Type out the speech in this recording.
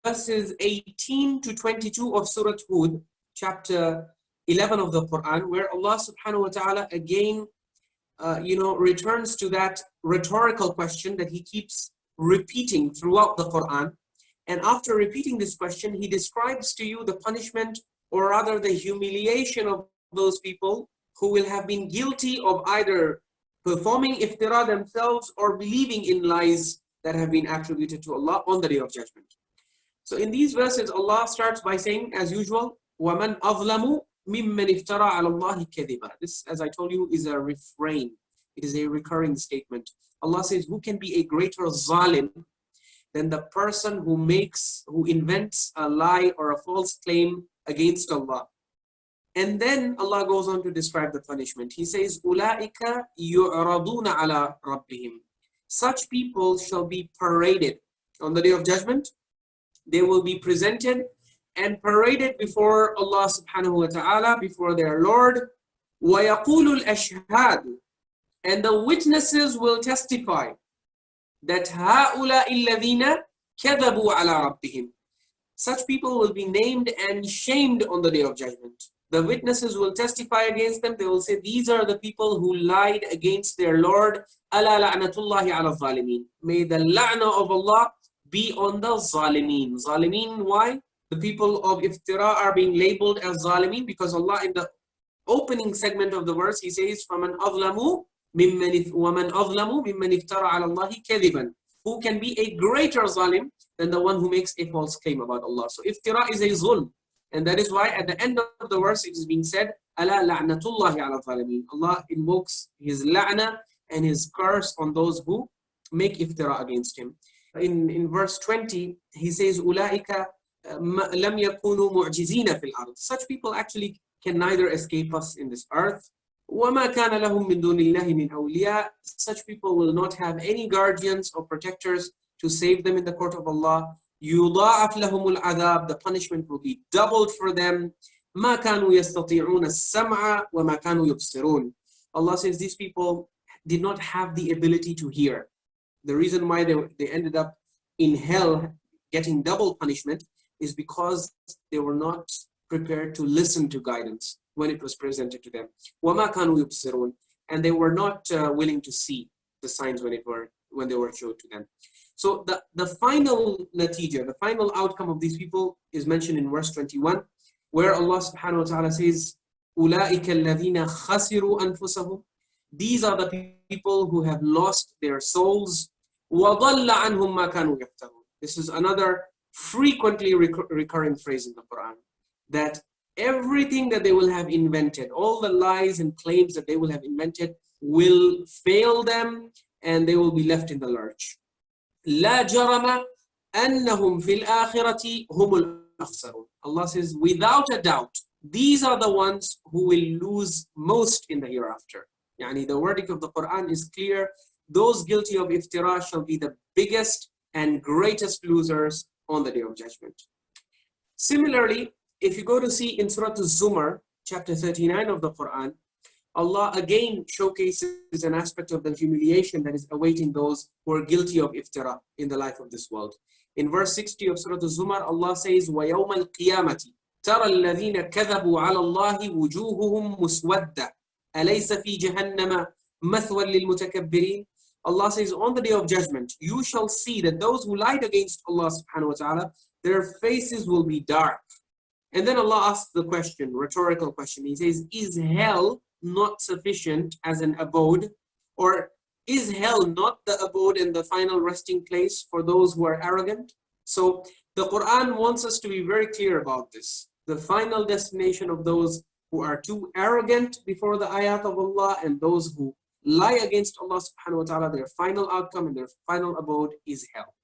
verses 18 to 22 of Surah Hud, chapter 11 of the Quran, where Allah subhanahu wa ta'ala again returns to that rhetorical question that he keeps repeating throughout the Quran. And after repeating this question, he describes to you the punishment, or rather the humiliation of those people who will have been guilty of either performing iftira themselves or believing in lies that have been attributed to Allah on the Day of Judgment. So in these verses, Allah starts by saying, as usual, وَمَنْ أَظْلَمُ مِمَّنْ اِفْتَرَى عَلَى اللَّهِ كَذِبًا. This, as I told you, is a refrain. It is a recurring statement. Allah says, who can be a greater zalim than the person who invents a lie or a false claim against Allah? And then Allah goes on to describe the punishment. He says, أُولَٰئِكَ يُعْرَضُونَ عَلَىٰ رَبِّهِمْ. Such people shall be paraded on the Day of Judgment. They will be presented and paraded before Allah subhanahu wa ta'ala, before their Lord. وَيَقُولُ الْأَشْهَادُ. And the witnesses will testify that هَؤُلَاءِ الَّذِينَ كَذَبُوا عَلَىٰ رَبِّهِمْ. Such people will be named and shamed on the Day of Judgment. The witnesses will testify against them. They will say, these are the people who lied against their Lord. أَلَا لَعْنَةُ اللَّهِ عَلَى الظَّالِمِينَ. May the la'na of Allah be on the zalimeen. Zalimeen, why? The people of iftira are being labeled as zalimeen because Allah, in the opening segment of the verse, He says, فَمَنْ أَظْلَمُ مِمَّنْ اِفْتَرَى عَلَى اللَّهِ كَذِبًا. Who can be a greater zalim than the one who makes a false claim about Allah? So iftira is a zulm. And that is why at the end of the verse it is being said, أَلَا لَعْنَةُ اللَّهِ عَلَى الظَّالِمِينَ. Allah invokes His la'na and His curse on those who make iftira against Him. In verse 20, He says, أُولَٰئِكَ لَمْ يَكُونُوا مُعْجِزِينَ فِي الْأَرْضِ. Such people actually can neither escape us in this earth. وَمَا كَانَ لَهُم مِّن دُونِ اللَّهِ مِنْ أَوْلِيَاءٍ. Such people will not have any guardians or protectors to save them in the court of Allah. يُضَاعَفْ لَهُمُ الْعَذَابِ. The punishment will be doubled for them. مَا كَانُوا يَسْتَطِيعُونَ السَّمْعَ وَمَا كَانُوا يُبْصِرُونَ. Allah says these people did not have the ability to hear. The reason why they ended up in hell getting double punishment is because they were not prepared to listen to guidance when it was presented to them. وَمَا كَانُوا يُبْصِرُونَ. And they were not willing to see the signs when they were showed to them. So the final natija, the final outcome of these people is mentioned in verse 21, where Allah subhanahu wa ta'ala says, أُولَٰئِكَ الَّذِينَ خَسِرُوا أَنفُسَهُمْ. These are the people who have lost their souls. وَضَلَّ عَنْهُمْ مَا كَانُوا يَفْتَرُونَ. This is another frequently recurring phrase in the Quran, that everything that they will have invented, all the lies and claims that they will have invented will fail them and they will be left in the lurch. لا جرم أنهم في الآخرة هم الأخسرون. Allah says, without a doubt, these are the ones who will lose most in the hereafter. Yani the verdict of the Quran is clear. Those guilty of iftira shall be the biggest and greatest losers on the Day of Judgment. Similarly, if you go to see in Surah Az-Zumar, chapter 39 of the Quran, Allah again showcases an aspect of the humiliation that is awaiting those who are guilty of iftira in the life of this world. In verse 60 of Surah Az-Zumar, Allah says, وَيَوْمَ الْقِيَامَةِ تَرَى الَّذِينَ كَذَبُوا عَلَى اللَّهِ وُجُوهُهُمْ مُسْوَدَّةٌ أَلَيْسَ فِي جَهَنَّمَ مَثْوًى لِلْمُتَكَبِّرِينَ. Allah says, on the Day of Judgment, you shall see that those who lied against Allah subhanahu wa ta'ala, their faces will be dark. And then Allah asks the question, rhetorical question. He says, is hell not sufficient as an abode? Or is hell not the abode and the final resting place for those who are arrogant? So the Quran wants us to be very clear about this. The final destination of those who are too arrogant before the ayat of Allah and those who lie against Allah subhanahu wa ta'ala, their final outcome and their final abode is hell.